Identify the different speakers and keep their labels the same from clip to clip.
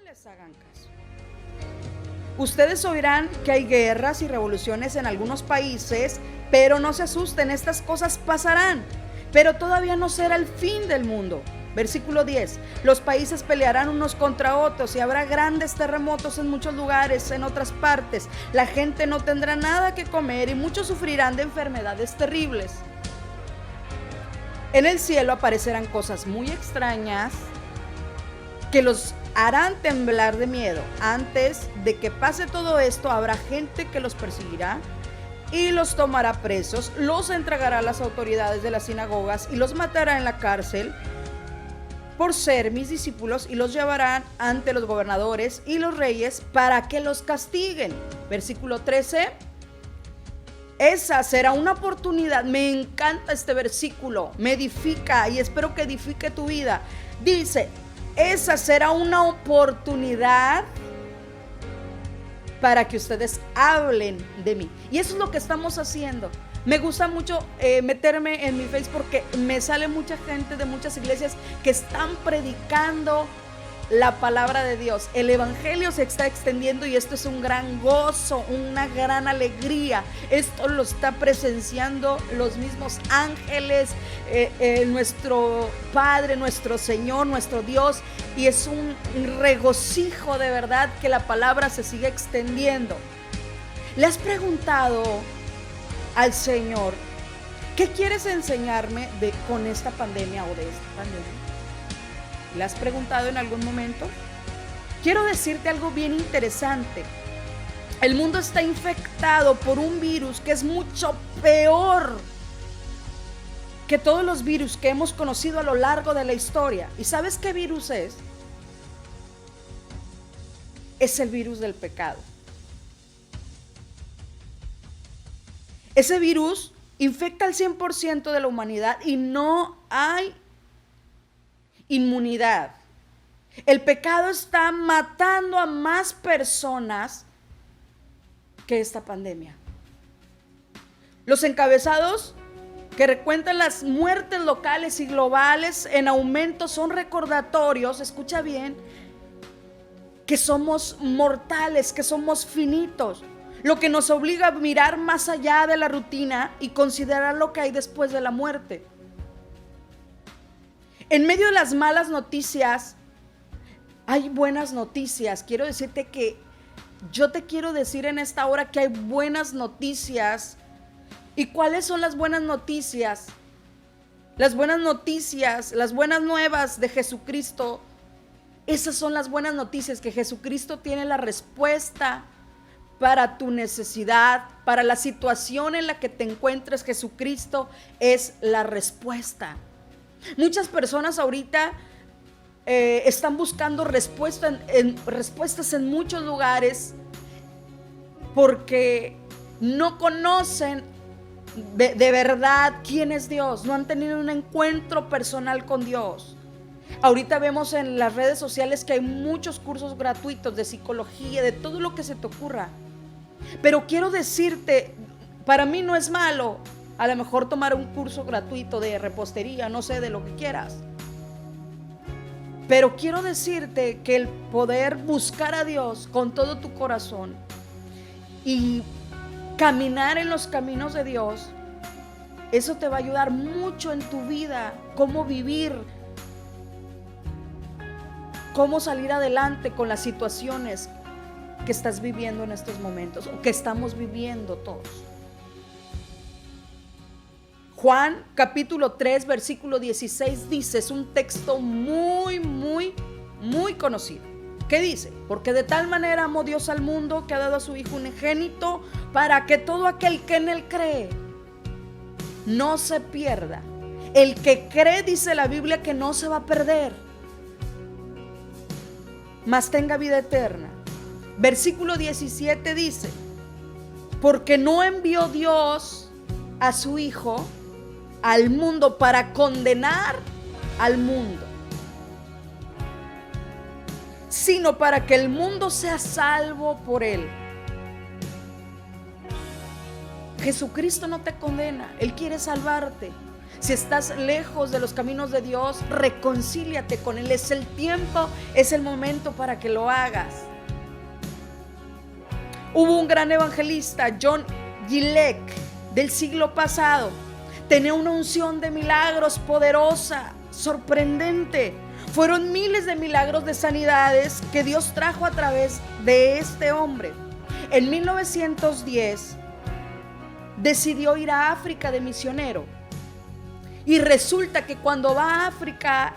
Speaker 1: les hagan caso. Ustedes oirán que hay guerras y revoluciones en algunos países, pero no se asusten, estas cosas pasarán, pero todavía no será el fin del mundo. Versículo 10, los países pelearán unos contra otros y habrá grandes terremotos en muchos lugares, en otras partes. La gente no tendrá nada que comer y muchos sufrirán de enfermedades terribles. En el cielo aparecerán cosas muy extrañas que los harán temblar de miedo. Antes de que pase todo esto, habrá gente que los perseguirá y los tomará presos, los entregará a las autoridades de las sinagogas y los matará en la cárcel por ser mis discípulos, y los llevarán ante los gobernadores y los reyes para que los castiguen. Versículo 13. Esa será una oportunidad. Me encanta este versículo, me edifica y espero que edifique tu vida. Dice, esa será una oportunidad para que ustedes hablen de mí. Y eso es lo que estamos haciendo. Me gusta mucho meterme en mi Face porque me sale mucha gente de muchas iglesias que están predicando la palabra de Dios. El evangelio se está extendiendo y esto es un gran gozo, una gran alegría. Esto lo está presenciando los mismos ángeles, nuestro Padre, nuestro Señor, nuestro Dios. Y es un regocijo de verdad que la palabra se siga extendiendo. ¿Le has preguntado al Señor, qué quieres enseñarme con esta pandemia o de esta pandemia? ¿Le has preguntado en algún momento? Quiero decirte algo bien interesante. El mundo está infectado por un virus que es mucho peor que todos los virus que hemos conocido a lo largo de la historia. ¿Y sabes qué virus es? Es el virus del pecado. Ese virus infecta al 100% de la humanidad y no hay inmunidad. El pecado está matando a más personas que esta pandemia. Los encabezados que recuentan las muertes locales y globales en aumento son recordatorios, escucha bien, que somos mortales, que somos finitos. Lo que nos obliga a mirar más allá de la rutina y considerar lo que hay después de la muerte. En medio de las malas noticias, hay buenas noticias. Quiero decirte que yo te quiero decir en esta hora que hay buenas noticias. ¿Y cuáles son las buenas noticias? Las buenas noticias, las buenas nuevas de Jesucristo. Esas son las buenas noticias, que Jesucristo tiene la respuesta para tu necesidad, para la situación en la que te encuentres. Jesucristo es la respuesta. Muchas personas ahorita están buscando respuestas en muchos lugares porque no conocen de verdad quién es Dios, no han tenido un encuentro personal con Dios. Ahorita vemos en las redes sociales que hay muchos cursos gratuitos de psicología, de todo lo que se te ocurra. Pero quiero decirte, para mí no es malo a lo mejor tomar un curso gratuito de repostería, no sé, de lo que quieras. Pero quiero decirte que el poder buscar a Dios con todo tu corazón y caminar en los caminos de Dios, eso te va a ayudar mucho en tu vida, cómo vivir, cómo salir adelante con las situaciones que estás viviendo en estos momentos o que estamos viviendo todos. Juan capítulo 3 versículo 16 dice, es un texto muy conocido. ¿Qué dice? Porque de tal manera amó Dios al mundo que ha dado a su Hijo unigénito para que todo aquel que en él cree no se pierda. El que cree, dice la Biblia, que no se va a perder, mas tenga vida eterna. Versículo 17 dice, porque no envió Dios a su Hijo al mundo para condenar al mundo, sino para que el mundo sea salvo por él. Jesucristo no te condena, Él quiere salvarte. Si estás lejos de los caminos de Dios, reconcíliate con Él. Es el tiempo, es el momento para que lo hagas. Hubo un gran evangelista, John Gillette, del siglo pasado. Tenía una unción de milagros poderosa, sorprendente. Fueron miles de milagros de sanidades que Dios trajo a través de este hombre. En 1910 decidió ir a África de misionero. Y resulta que cuando va a África,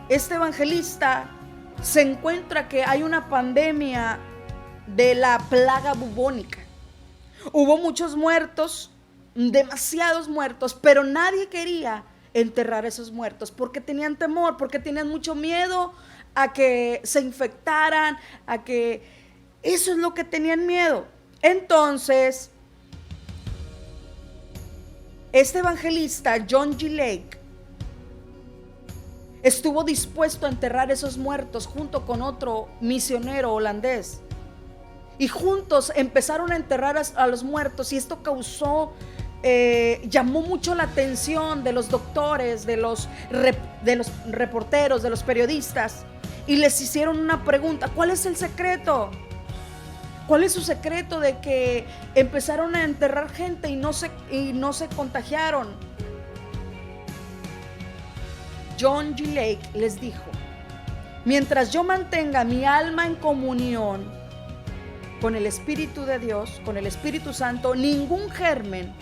Speaker 1: este evangelista se encuentra que hay una pandemia de la plaga bubónica. Hubo muchos muertos, demasiados muertos, pero nadie quería enterrar a esos muertos porque tenían temor, porque tenían mucho miedo a que se infectaran, a que eso es lo que tenían miedo. Entonces, este evangelista, John Gillette, estuvo dispuesto a enterrar esos muertos junto con otro misionero holandés. Y juntos empezaron a enterrar a los muertos, y esto llamó mucho la atención de los doctores, de los reporteros, de los periodistas, y les hicieron una pregunta: ¿cuál es el secreto? ¿Cuál es su secreto de que empezaron a enterrar gente y no se contagiaron? John Gillette les dijo: mientras yo mantenga mi alma en comunión con el Espíritu de Dios, con el Espíritu Santo, ningún germen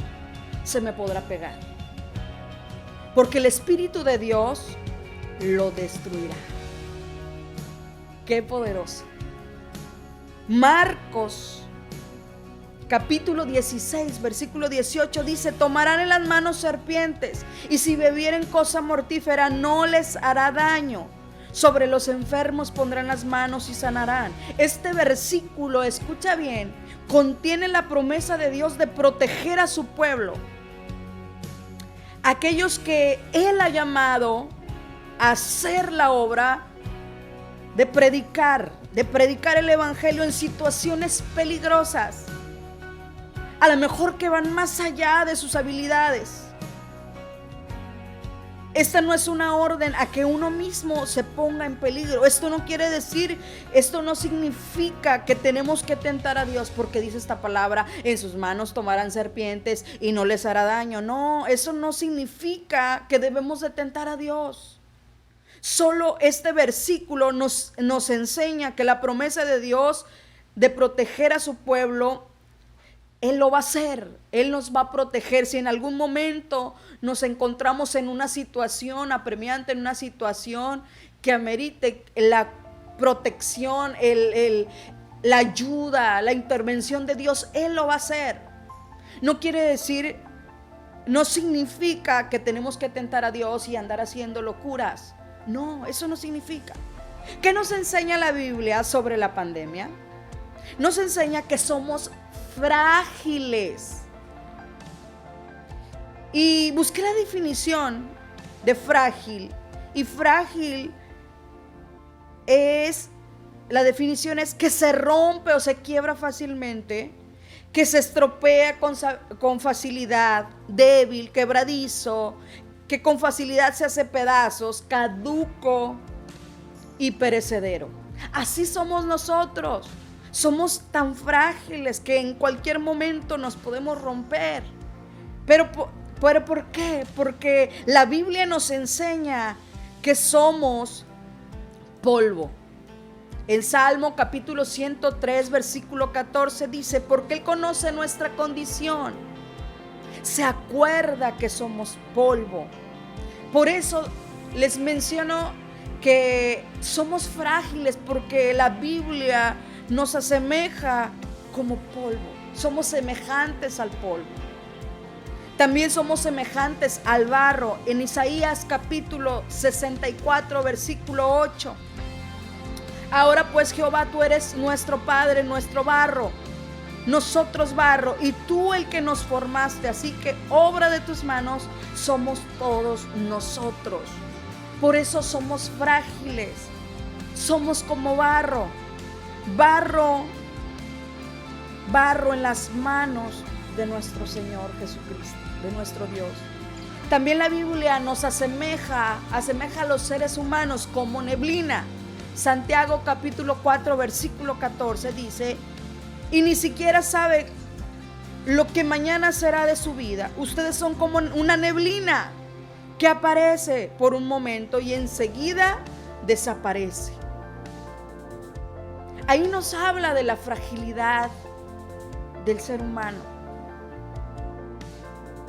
Speaker 1: se me podrá pegar, porque el Espíritu de Dios lo destruirá. Qué poderoso. Marcos capítulo 16 versículo 18 dice: tomarán en las manos serpientes, y si bebieren cosa mortífera no les hará daño. Sobre los enfermos pondrán las manos y sanarán. Este versículo, escucha bien, contiene la promesa de Dios de proteger a su pueblo, aquellos que Él ha llamado a hacer la obra de predicar el evangelio en situaciones peligrosas, a lo mejor que van más allá de sus habilidades. Esta no es una orden a que uno mismo se ponga en peligro. Esto no significa que tenemos que tentar a Dios, porque dice esta palabra: en sus manos tomarán serpientes y no les hará daño. No, eso no significa que debemos de tentar a Dios. Solo este versículo nos enseña que la promesa de Dios de proteger a su pueblo, Él lo va a hacer. Él nos va a proteger. Si en algún momento nos encontramos en una situación apremiante, en una situación que amerite la protección, la ayuda, la intervención de Dios, Él lo va a hacer. No significa que tenemos que tentar a Dios y andar haciendo locuras. No, eso no significa. ¿Qué nos enseña la Biblia sobre la pandemia? Nos enseña que somos frágiles. Y busqué la definición de frágil. Y frágil la definición es que se rompe o se quiebra fácilmente, que se estropea con facilidad, débil, quebradizo, que con facilidad se hace pedazos, caduco y perecedero. Así somos nosotros. Somos tan frágiles que en cualquier momento nos podemos romper. Pero ¿por qué? Porque la Biblia nos enseña que somos polvo. El Salmo capítulo 103 versículo 14 dice: porque Él conoce nuestra condición, se acuerda que somos polvo. Por eso les menciono que somos frágiles, porque la Biblia nos asemeja como polvo. Somos semejantes al polvo. También somos semejantes al barro. En Isaías capítulo 64 versículo 8. Ahora pues, Jehová, tú eres nuestro Padre, nuestro barro, nosotros barro, y tú el que nos formaste, así que obra de tus manos somos todos nosotros. Por eso somos frágiles, somos como barro en las manos de nuestro Señor Jesucristo, de nuestro Dios. También la Biblia nos asemeja a los seres humanos como neblina. Santiago capítulo 4 versículo 14 dice: y ni siquiera sabe lo que mañana será de su vida. Ustedes son como una neblina que aparece por un momento y enseguida desaparece. Ahí nos habla de la fragilidad del ser humano.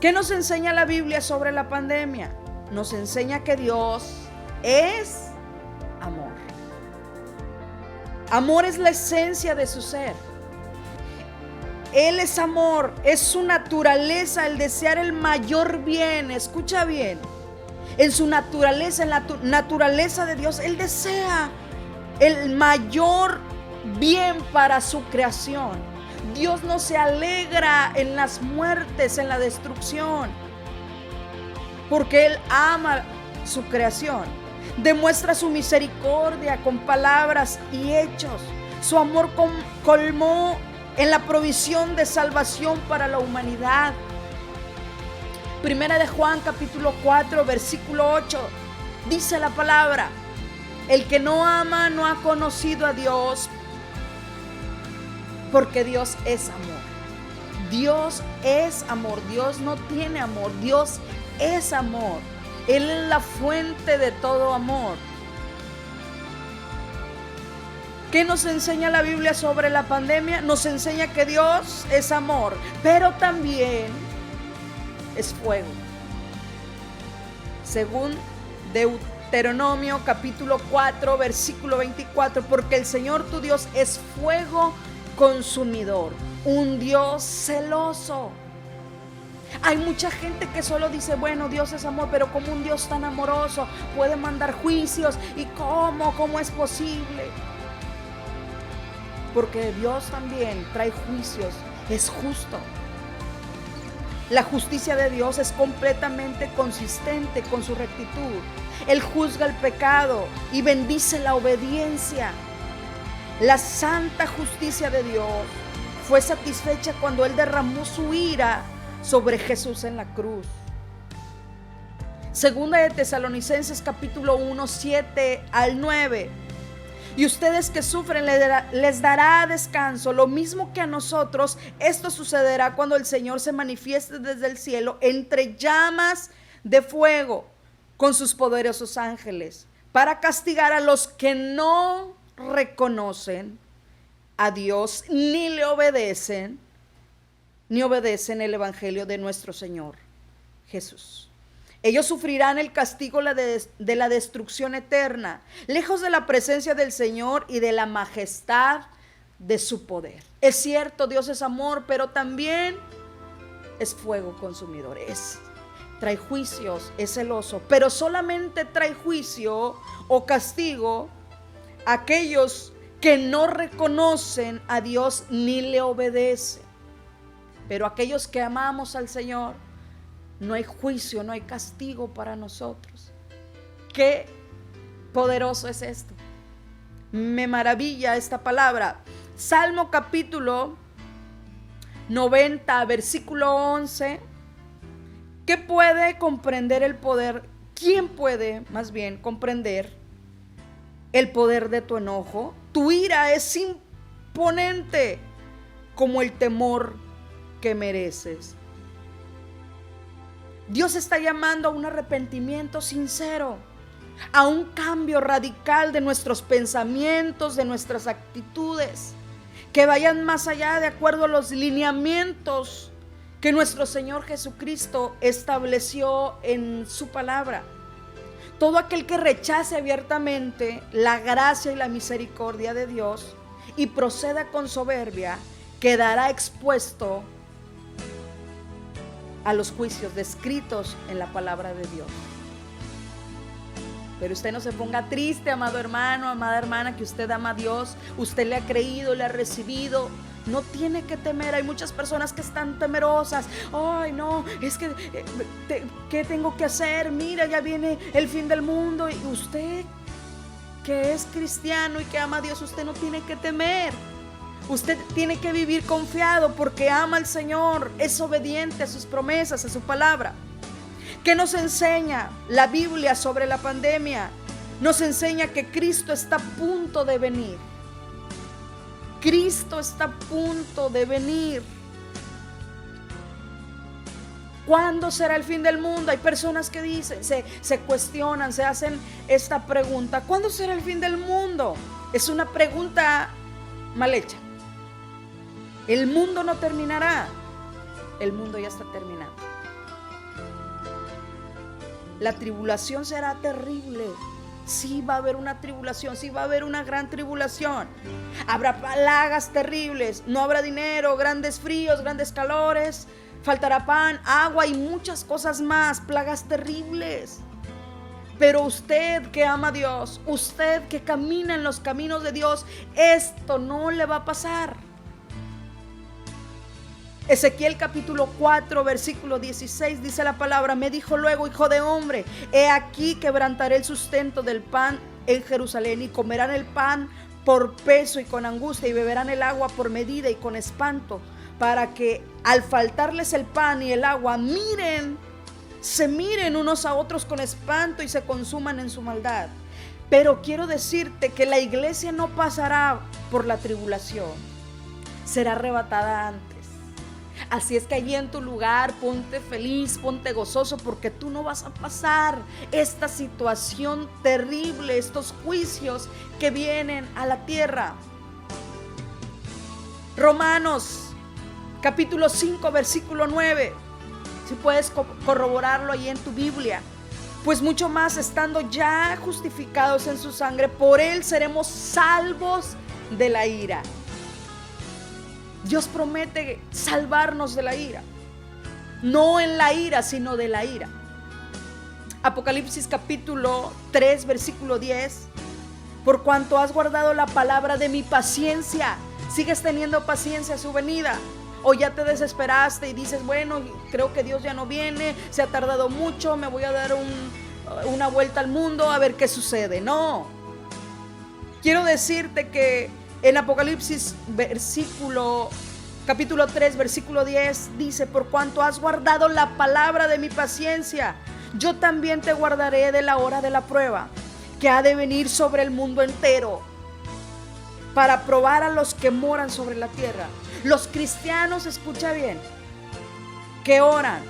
Speaker 1: ¿Qué nos enseña la Biblia sobre la pandemia? Nos enseña que Dios es amor. Amor es la esencia de su ser. Él es amor, es su naturaleza el desear el mayor bien. Escucha bien, en su naturaleza, en la naturaleza de Dios, Él desea el mayor bien para su creación. Dios no se alegra en las muertes, en la destrucción, porque Él ama su creación. Demuestra su misericordia con palabras y hechos. Su amor colmó en la provisión de salvación para la humanidad. Primera de Juan capítulo 4 versículo 8 dice la palabra: el que no ama no ha conocido a Dios, porque Dios es amor. Dios es amor. Dios no tiene amor. Dios es amor. Él es la fuente de todo amor. ¿Qué nos enseña la Biblia sobre la pandemia? Nos enseña que Dios es amor, pero también es fuego. Según Deuteronomio capítulo 4 versículo 24, porque el Señor tu Dios es fuego consumidor, un Dios celoso. Hay mucha gente que solo dice, bueno, Dios es amor, pero como un Dios tan amoroso puede mandar juicios, y cómo es posible. Porque Dios también trae juicios, es justo. La justicia de Dios es completamente consistente con su rectitud. Él juzga el pecado y bendice la obediencia. La santa justicia de Dios fue satisfecha cuando Él derramó su ira sobre Jesús en la cruz. Segunda de Tesalonicenses capítulo 1, 7 al 9. Y ustedes que sufren les dará descanso, lo mismo que a nosotros. Esto sucederá cuando el Señor se manifieste desde el cielo entre llamas de fuego con sus poderosos ángeles, para castigar a los que no reconocen a Dios ni le obedecen, ni obedecen el evangelio de nuestro Señor Jesús. Ellos sufrirán el castigo de la destrucción eterna, lejos de la presencia del Señor y de la majestad de su poder. Es cierto, Dios es amor, pero también es fuego consumidor. Trae juicios, es celoso, pero solamente trae juicio o castigo a aquellos que no reconocen a Dios ni le obedecen. Pero aquellos que amamos al Señor, no hay juicio, no hay castigo para nosotros. Qué poderoso es esto. Me maravilla esta palabra. Salmo capítulo 90, versículo 11. ¿Qué puede comprender el poder? ¿Quién puede, más bien, comprender el poder de tu enojo? Tu ira es imponente como el temor que mereces. Dios está llamando a un arrepentimiento sincero, a un cambio radical de nuestros pensamientos, de nuestras actitudes, que vayan más allá de acuerdo a los lineamientos que nuestro Señor Jesucristo estableció en su palabra. Todo aquel que rechace abiertamente la gracia y la misericordia de Dios y proceda con soberbia, quedará expuesto a los juicios descritos en la palabra de Dios. Pero usted no se ponga triste, amado hermano, amada hermana, que usted ama a Dios, usted le ha creído, le ha recibido. No tiene que temer. Hay muchas personas que están temerosas. Ay, no, es que ¿qué tengo que hacer? Mira, ya viene el fin del mundo. Y usted que es cristiano y que ama a Dios, usted no tiene que temer. Usted tiene que vivir confiado porque ama al Señor, es obediente a sus promesas, a su palabra. ¿Qué nos enseña la Biblia sobre la pandemia? Nos enseña que Cristo está a punto de venir. Cristo está a punto de venir. ¿Cuándo será el fin del mundo? Hay personas que dicen, se cuestionan, se hacen esta pregunta: ¿cuándo será el fin del mundo? Es una pregunta mal hecha. El mundo no terminará. El mundo ya está terminando. La tribulación será terrible. Sí va a haber una tribulación, sí va a haber una gran tribulación. Habrá plagas terribles, no habrá dinero, grandes fríos, grandes calores, faltará pan, agua y muchas cosas más, plagas terribles. Pero usted que ama a Dios, usted que camina en los caminos de Dios, esto no le va a pasar. Ezequiel capítulo 4 versículo 16 dice la palabra: me dijo luego, hijo de hombre, he aquí quebrantaré el sustento del pan en Jerusalén, y comerán el pan por peso y con angustia, y beberán el agua por medida y con espanto, para que al faltarles el pan y el agua se miren unos a otros con espanto y se consuman en su maldad. Pero quiero decirte que la iglesia no pasará por la tribulación, será arrebatada antes. Así es que allí en tu lugar ponte feliz, ponte gozoso, porque tú no vas a pasar esta situación terrible, estos juicios que vienen a la tierra. Romanos capítulo 5 versículo 9, si puedes corroborarlo ahí en tu Biblia. Pues mucho más, estando ya justificados en su sangre, por él seremos salvos de la ira. Dios promete salvarnos de la ira. No en la ira, sino de la ira. Apocalipsis capítulo 3 versículo 10. Por cuanto has guardado la palabra de mi paciencia. ¿Sigues teniendo paciencia a su venida? ¿O ya te desesperaste y dices, bueno, creo que Dios ya no viene, se ha tardado mucho, me voy a dar una vuelta al mundo a ver qué sucede? No. Quiero decirte que en Apocalipsis capítulo 3 versículo 10 dice: por cuanto has guardado la palabra de mi paciencia, yo también te guardaré de la hora de la prueba que ha de venir sobre el mundo entero, para probar a los que moran sobre la tierra. Los cristianos, escucha bien, que oran,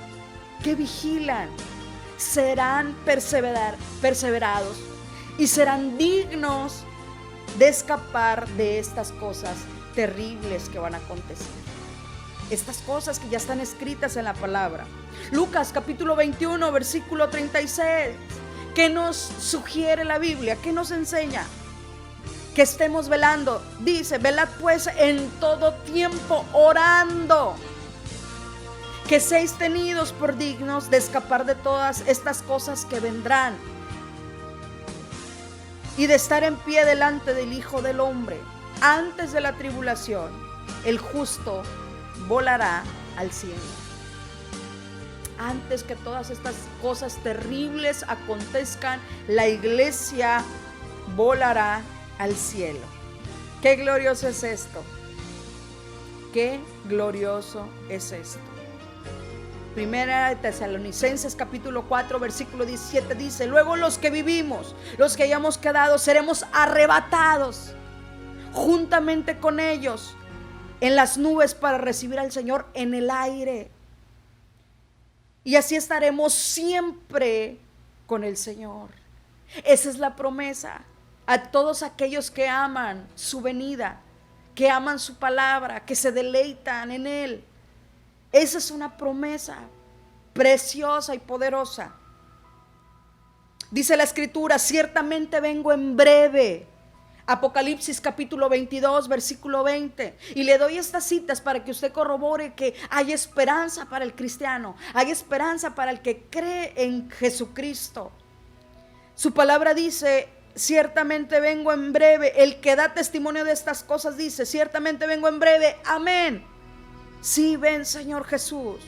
Speaker 1: que vigilan, serán perseverados y serán dignos de escapar de estas cosas terribles que van a acontecer. Estas cosas que ya están escritas en la palabra. Lucas capítulo 21 versículo 36. ¿Qué nos sugiere la Biblia? ¿Qué nos enseña? Que estemos velando. Dice: velad pues en todo tiempo orando, que seáis tenidos por dignos de escapar de todas estas cosas que vendrán, y de estar en pie delante del Hijo del Hombre. Antes de la tribulación, el justo volará al cielo. Antes que todas estas cosas terribles acontezcan, la iglesia volará al cielo. Qué glorioso es esto. Qué glorioso es esto. Primera de Tesalonicenses capítulo 4 versículo 17 dice: luego los que vivimos, los que hayamos quedado, seremos arrebatados juntamente con ellos en las nubes para recibir al Señor en el aire. Y así estaremos siempre con el Señor. Esa es la promesa a todos aquellos que aman su venida, que aman su palabra, que se deleitan en Él. Esa es una promesa preciosa y poderosa. Dice la Escritura: ciertamente vengo en breve. Apocalipsis capítulo 22 versículo 20. Y le doy estas citas para que usted corrobore que hay esperanza para el cristiano, hay esperanza para el que cree en Jesucristo. Su palabra dice: ciertamente vengo en breve. El que da testimonio de estas cosas dice: ciertamente vengo en breve. Amén. Sí, ven, Señor Jesús.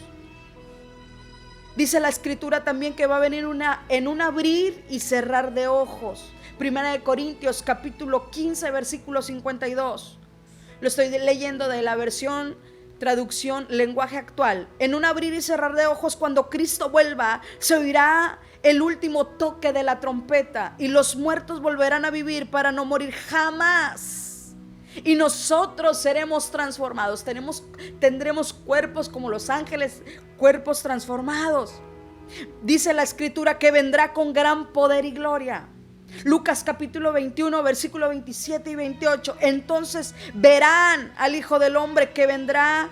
Speaker 1: Dice la Escritura también que va a venir en un abrir y cerrar de ojos. Primera de Corintios capítulo 15 versículo 52. Lo estoy leyendo de la versión traducción, lenguaje actual. En un abrir y cerrar de ojos, cuando Cristo vuelva, se oirá el último toque de la trompeta y los muertos volverán a vivir para no morir jamás. Y nosotros seremos transformados, tendremos cuerpos como los ángeles, cuerpos transformados. Dice la escritura que vendrá con gran poder y gloria. Lucas capítulo 21, versículo 27 y 28. Entonces verán al Hijo del Hombre que vendrá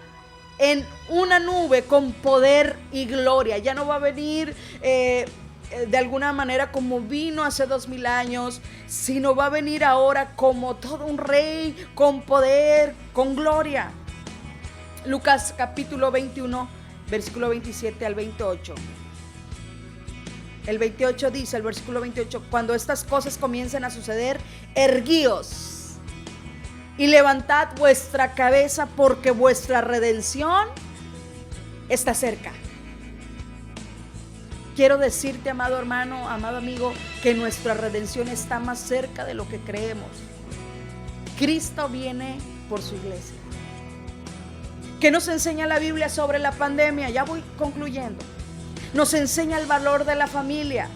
Speaker 1: en una nube con poder y gloria. Ya no va a venir de alguna manera como vino hace 2000 años, sino va a venir ahora como todo un rey, con poder, con gloria. Lucas capítulo 21, versículo 27 al 28. El 28 dice, el versículo 28, cuando estas cosas comiencen a suceder, erguíos y levantad vuestra cabeza, porque vuestra redención está cerca. Quiero decirte, amado hermano, amado amigo, que nuestra redención está más cerca de lo que creemos. Cristo viene por su iglesia. ¿Qué nos enseña la Biblia sobre la pandemia? Ya voy concluyendo. Nos enseña el valor de la familia.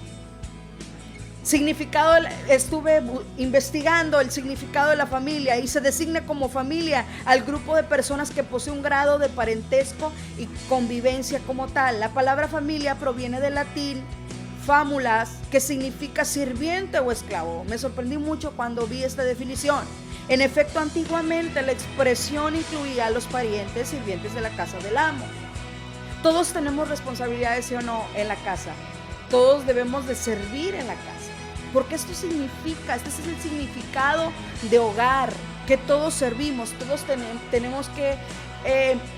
Speaker 1: Estuve investigando el significado de la familia y se designa como familia al grupo de personas que posee un grado de parentesco y convivencia como tal. La palabra familia proviene del latín famulas, que significa sirviente o esclavo. Me sorprendí mucho cuando vi esta definición. En efecto, antiguamente la expresión incluía a los parientes sirvientes de la casa del amo. Todos tenemos responsabilidades, ¿sí o no?, en la casa. Todos debemos de servir en la casa. Porque esto significa, este es el significado de hogar, que todos servimos, todos tenemos que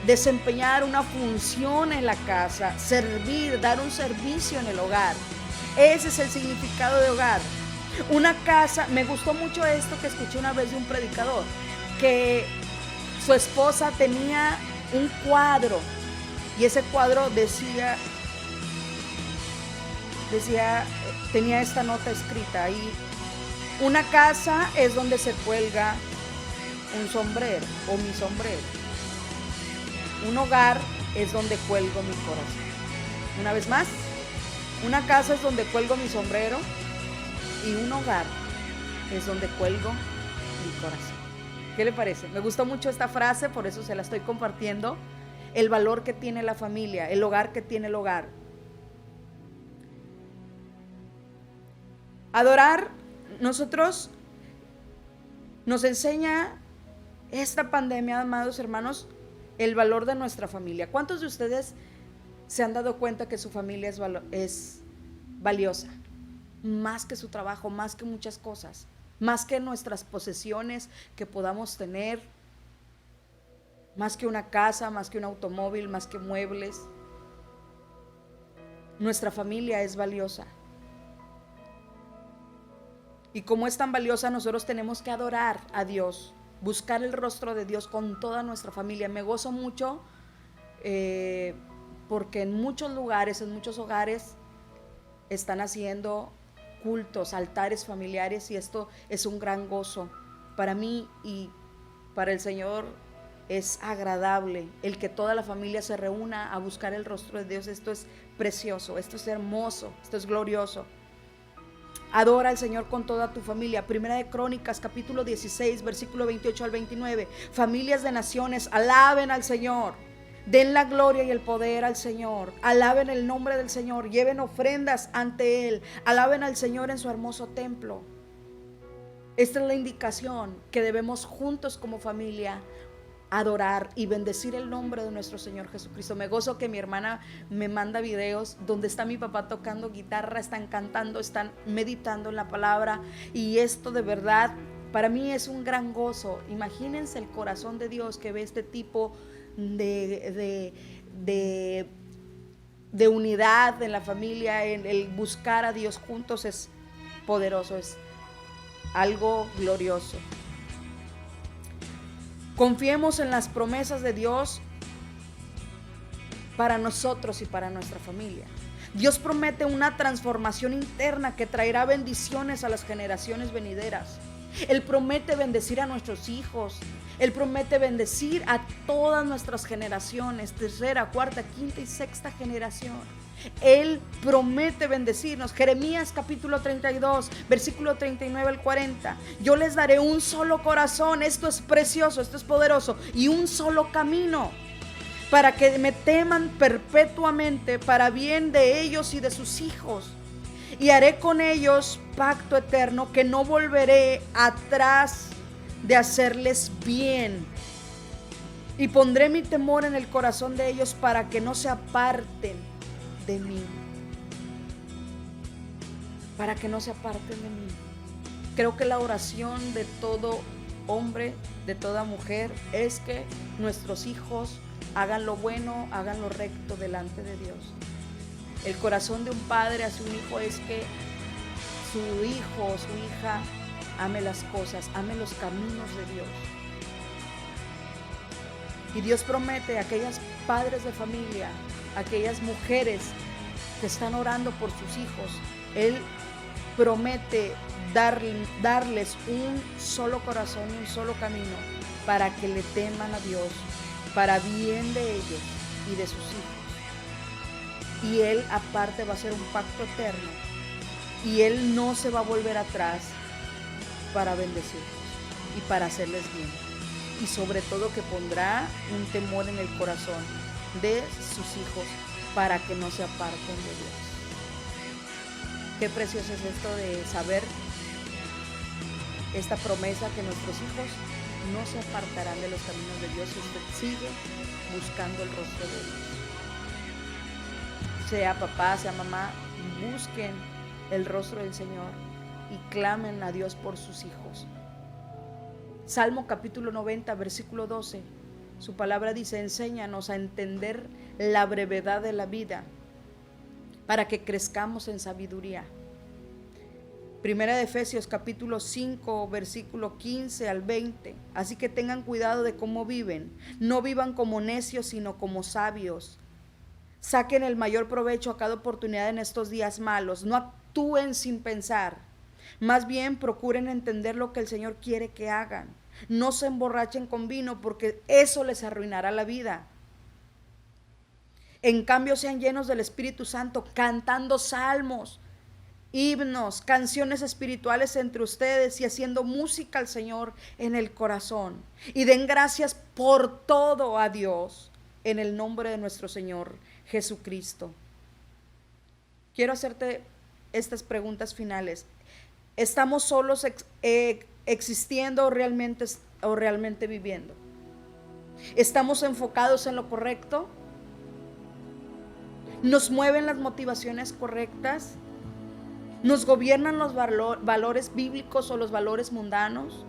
Speaker 1: desempeñar una función en la casa, servir, dar un servicio en el hogar. Ese es el significado de hogar. Una casa, me gustó mucho esto que escuché una vez de un predicador, que su esposa tenía un cuadro y ese cuadro tenía esta nota escrita ahí: una casa es donde se cuelga un sombrero o mi sombrero. Un hogar es donde cuelgo mi corazón. Una vez más, una casa es donde cuelgo mi sombrero y un hogar es donde cuelgo mi corazón. ¿Qué le parece? Me gustó mucho esta frase, por eso se la estoy compartiendo. El valor que tiene la familia, el hogar que tiene el hogar. Adorar, nosotros nos enseña esta pandemia, amados hermanos, el valor de nuestra familia. ¿Cuántos de ustedes se han dado cuenta que su familia es valiosa? Más que su trabajo, más que muchas cosas, más que nuestras posesiones que podamos tener, más que una casa, más que un automóvil, más que muebles. Nuestra familia es valiosa. Y como es tan valiosa, nosotros tenemos que adorar a Dios, buscar el rostro de Dios con toda nuestra familia. Me gozo mucho porque en muchos lugares, en muchos hogares, están haciendo cultos, altares familiares, y esto es un gran gozo para mí y para el Señor. Es agradable el que toda la familia se reúna a buscar el rostro de Dios. Esto es precioso, esto es hermoso, esto es glorioso. Adora al Señor con toda tu familia. Primera de Crónicas, capítulo 16, versículo 28 al 29. Familias de naciones, alaben al Señor. Den la gloria y el poder al Señor. Alaben el nombre del Señor. Lleven ofrendas ante Él. Alaben al Señor en su hermoso templo. Esta es la indicación que debemos juntos como familia adorar y bendecir el nombre de nuestro Señor Jesucristo. Me gozo que mi hermana me manda videos donde está mi papá tocando guitarra, están cantando, están meditando en la palabra, y esto de verdad para mí es un gran gozo. Imagínense el corazón de Dios que ve este tipo de unidad en la familia. El buscar a Dios juntos es poderoso, es algo glorioso. Confiemos en las promesas de Dios para nosotros y para nuestra familia. Dios promete una transformación interna que traerá bendiciones a las generaciones venideras. Él promete bendecir a nuestros hijos. Él promete bendecir a todas nuestras generaciones, tercera, cuarta, quinta y sexta generación. Él promete bendecirnos. Jeremías capítulo 32, versículo 39 al 40. Yo les daré un solo corazón, esto es precioso, esto es poderoso, y un solo camino, para que me teman perpetuamente, para bien de ellos y de sus hijos. Y haré con ellos pacto eterno, que no volveré atrás de hacerles bien. Y pondré mi temor en el corazón de ellos, para que no se aparten de mí. Para que no se aparten de mí. Creo que la oración de todo hombre, de toda mujer, es que nuestros hijos hagan lo bueno, hagan lo recto delante de Dios. El corazón de un padre hacia un hijo es que su hijo o su hija ame las cosas, ame los caminos de Dios. Y Dios promete a aquellas padres de familia, aquellas mujeres que están orando por sus hijos, Él promete darles un solo corazón y un solo camino, para que le teman a Dios, para bien de ellos y de sus hijos. Y Él aparte va a hacer un pacto eterno, y Él no se va a volver atrás para bendecirlos y para hacerles bien. Y sobre todo que pondrá un temor en el corazón de sus hijos, para que no se aparten de Dios. Qué precioso es esto de saber esta promesa, que nuestros hijos no se apartarán de los caminos de Dios si usted sigue buscando el rostro de Dios. Sea papá, sea mamá, busquen el rostro del Señor y clamen a Dios por sus hijos. Salmo capítulo 90, versículo 12. Su palabra dice: enséñanos a entender la brevedad de la vida, para que crezcamos en sabiduría. Primera de Efesios capítulo 5, versículo 15 al 20. Así que tengan cuidado de cómo viven. No vivan como necios, sino como sabios. Saquen el mayor provecho a cada oportunidad en estos días malos. No actúen sin pensar. Más bien procuren entender lo que el Señor quiere que hagan. No se emborrachen con vino, porque eso les arruinará la vida. En cambio, sean llenos del Espíritu Santo, cantando salmos, himnos, canciones espirituales entre ustedes, y haciendo música al Señor en el corazón. Y den gracias por todo a Dios, en el nombre de nuestro Señor Jesucristo. Quiero hacerte estas preguntas finales. ¿Estamos solos existiendo o realmente viviendo? ¿Estamos enfocados en lo correcto? ¿Nos mueven las motivaciones correctas? ¿Nos gobiernan los valores bíblicos o los valores mundanos?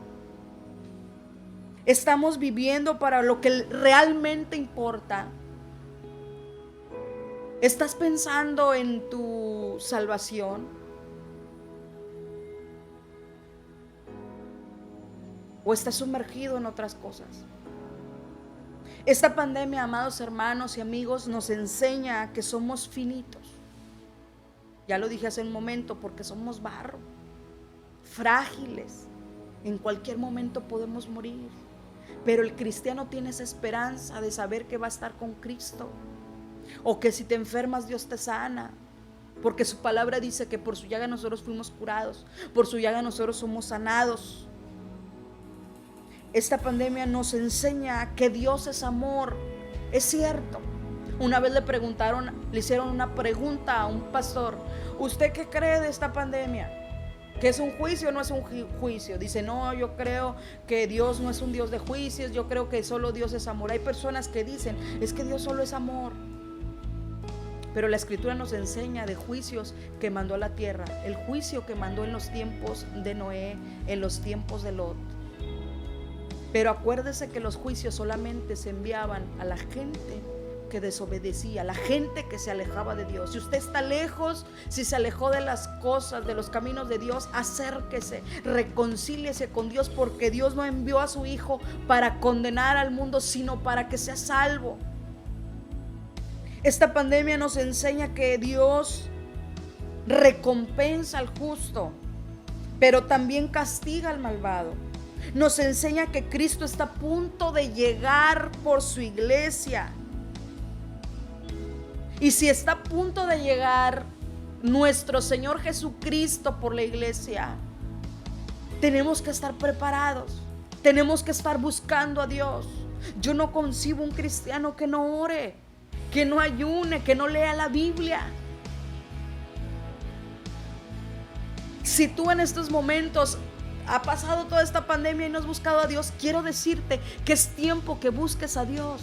Speaker 1: ¿Estamos viviendo para lo que realmente importa? ¿Estás pensando en tu salvación? ¿O estás sumergido en otras cosas? Esta pandemia, amados hermanos y amigos, nos enseña que somos finitos. Ya lo dije hace un momento, porque somos barro, frágiles. En cualquier momento podemos morir. Pero el cristiano tiene esa esperanza de saber que va a estar con Cristo, o que si te enfermas Dios te sana, porque su palabra dice que por su llaga nosotros fuimos curados, por su llaga nosotros somos sanados. Esta pandemia nos enseña que Dios es amor. Es cierto. Una vez le hicieron una pregunta a un pastor: ¿usted qué cree de esta pandemia? ¿Que es un juicio o no es un juicio? Dice: no, yo creo que Dios no es un Dios de juicios, yo creo que solo Dios es amor. Hay personas que dicen: es que Dios solo es amor. Pero la Escritura nos enseña de juicios que mandó a la tierra. El juicio que mandó en los tiempos de Noé, en los tiempos de Lot. Pero acuérdese que los juicios solamente se enviaban a la gente que desobedecía, la gente que se alejaba de Dios. Si usted está lejos, si se alejó de las cosas, de los caminos de Dios, acérquese, reconcíliese con Dios, porque Dios no envió a su Hijo para condenar al mundo, sino para que sea salvo. Esta pandemia nos enseña que Dios recompensa al justo, pero también castiga al malvado. Nos enseña que Cristo está a punto de llegar por su iglesia. Y si está a punto de llegar nuestro Señor Jesucristo por la iglesia, tenemos que estar preparados. Tenemos que estar buscando a Dios. Yo no concibo un cristiano que no ore, que no ayune, que no lea la Biblia. Si tú en estos momentos ha pasado toda esta pandemia y no has buscado a Dios, quiero decirte que es tiempo que busques a Dios.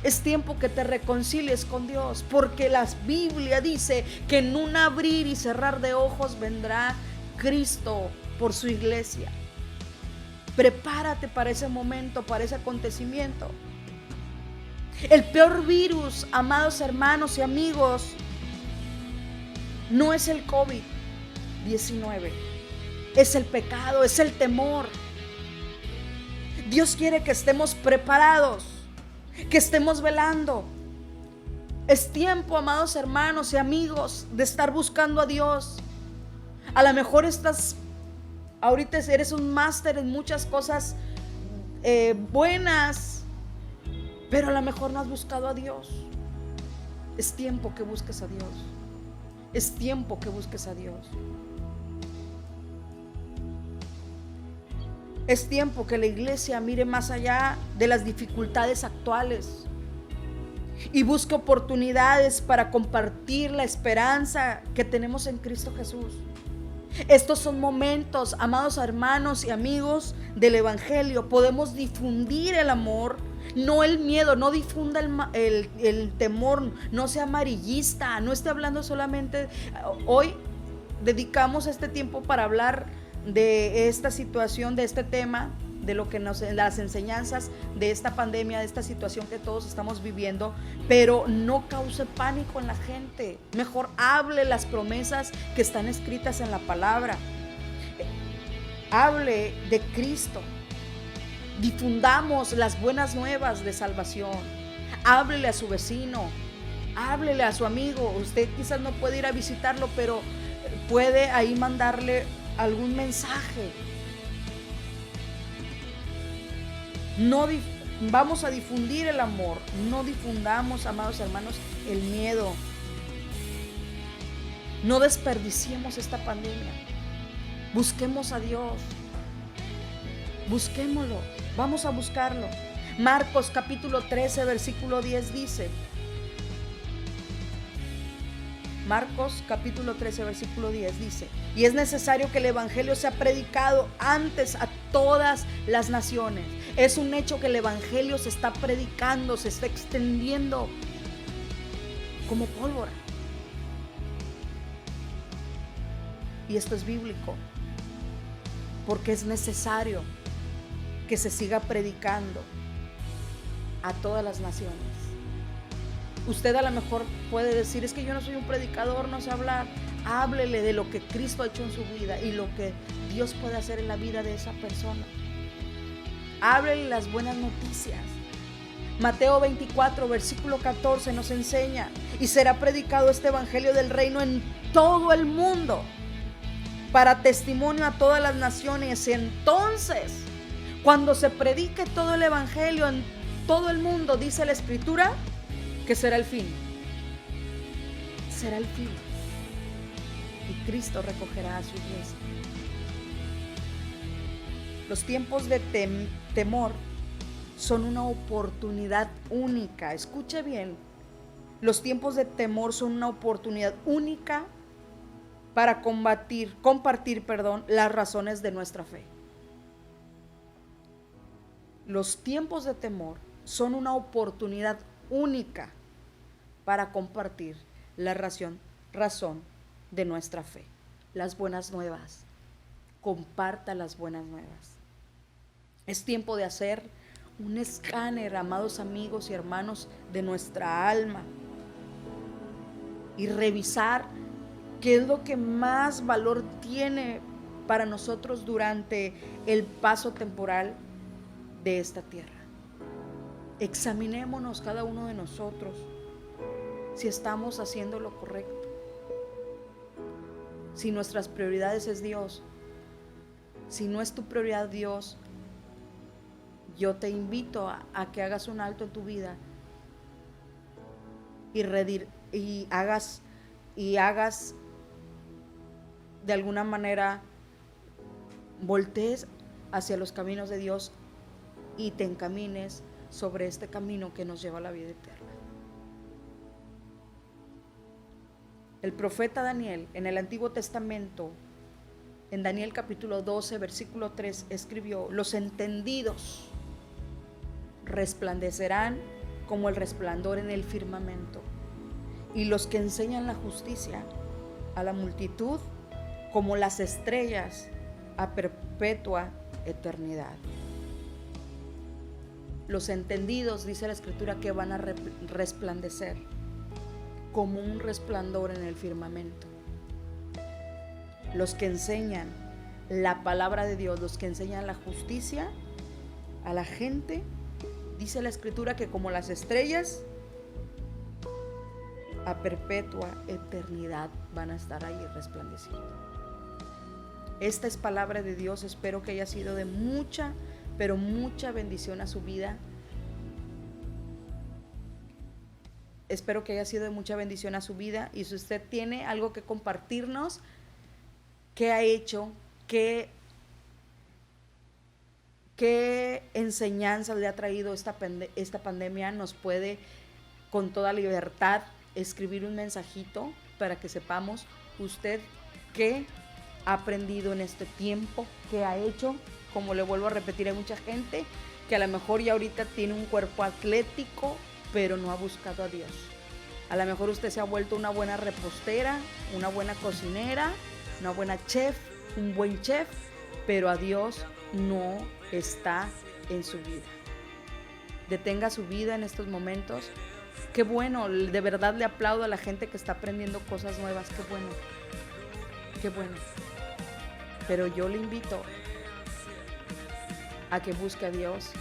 Speaker 1: Es tiempo que te reconcilies con Dios, porque la Biblia dice que en un abrir y cerrar de ojos vendrá Cristo por su iglesia. Prepárate para ese momento, para ese acontecimiento. El peor virus, amados hermanos y amigos, no es el COVID-19, es el pecado, es el temor. Dios quiere que estemos preparados, que estemos velando. Es tiempo, amados hermanos y amigos, de estar buscando a Dios. A lo mejor ahorita eres un máster en muchas cosas buenas, pero a lo mejor no has buscado a Dios. Es tiempo que busques a Dios. Es tiempo que busques a Dios. Es tiempo que la iglesia mire más allá de las dificultades actuales y busque oportunidades para compartir la esperanza que tenemos en Cristo Jesús. Estos son momentos, amados hermanos y amigos, del Evangelio. Podemos difundir el amor, no el miedo. No difunda el temor, no sea amarillista. No esté hablando solamente. Hoy dedicamos este tiempo para hablar de esta situación, de este tema, de lo que las enseñanzas de esta pandemia, de esta situación que todos estamos viviendo, pero no cause pánico en la gente. Mejor hable las promesas que están escritas en la palabra. Hable de Cristo. Difundamos las buenas nuevas de salvación. Háblele a su vecino, háblele a su amigo. Usted quizás no puede ir a visitarlo, pero puede ahí mandarle algún mensaje. Vamos a difundir el amor. No difundamos, amados hermanos, el miedo. No desperdiciemos esta pandemia. Busquemos a Dios. Busquémoslo. Vamos a buscarlo. Marcos capítulo 13, versículo 10 dice. Marcos capítulo 13, versículo 10 dice: y es necesario que el evangelio sea predicado antes a todas las naciones. Es un hecho que el evangelio se está predicando, se está extendiendo como pólvora. Y esto es bíblico, porque es necesario que se siga predicando a todas las naciones. Usted a lo mejor puede decir: es que yo no soy un predicador, no sé hablar. Háblele de lo que Cristo ha hecho en su vida y lo que Dios puede hacer en la vida de esa persona. Háblele las buenas noticias. Mateo 24, versículo 14 nos enseña: y será predicado este evangelio del reino en todo el mundo, para testimonio a todas las naciones. Entonces, cuando se predique todo el evangelio en todo el mundo, dice la Escritura, que será el fin. Será el fin. Y Cristo recogerá a su iglesia. Los tiempos de temor son una oportunidad única. Escuche bien. Los tiempos de temor son una oportunidad única para compartir, las razones de nuestra fe. Los tiempos de temor son una oportunidad única para compartir la razón de nuestra fe. Las buenas nuevas. Comparta las buenas nuevas. Es tiempo de hacer un escáner, amados amigos y hermanos, de nuestra alma y revisar qué es lo que más valor tiene para nosotros durante el paso temporal de esta tierra. Examinémonos cada uno de nosotros si estamos haciendo lo correcto, si nuestras prioridades es Dios Si no es tu prioridad Dios, yo te invito a que hagas un alto en tu vida y hagas de alguna manera, voltees hacia los caminos de Dios y te encamines sobre este camino que nos lleva a la vida eterna. El profeta Daniel en el Antiguo Testamento, en Daniel capítulo 12, versículo 3, escribió: los entendidos resplandecerán como el resplandor en el firmamento, y los que enseñan la justicia a la multitud como las estrellas a perpetua eternidad. Los entendidos, dice la Escritura, que van a resplandecer como un resplandor en el firmamento. Los que enseñan la palabra de Dios, los que enseñan la justicia a la gente, dice la Escritura que como las estrellas a perpetua eternidad van a estar ahí resplandeciendo. Esta es palabra de Dios. Espero que haya sido de mucha, pero mucha bendición a su vida. Espero que haya sido de mucha bendición a su vida. Y si usted tiene algo que compartirnos, qué ha hecho, qué enseñanzas le ha traído esta pandemia, nos puede con toda libertad escribir un mensajito para que sepamos usted qué ha aprendido en este tiempo, qué ha hecho. Como le vuelvo a repetir, hay mucha gente que a lo mejor ya ahorita tiene un cuerpo atlético, pero no ha buscado a Dios. A lo mejor usted se ha vuelto una buena repostera, una buena cocinera, una buena chef, un buen chef, pero a Dios no está en su vida. Detenga su vida en estos momentos. Qué bueno, de verdad le aplaudo a la gente que está aprendiendo cosas nuevas. Qué bueno, qué bueno. Pero yo le invito a que busque a Dios,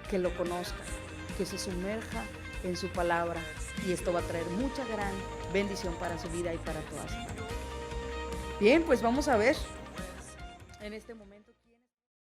Speaker 1: que lo conozca, que se sumerja en su palabra, y esto va a traer mucha gran bendición para su vida y para toda su vida. Bien, pues vamos a ver en este momento.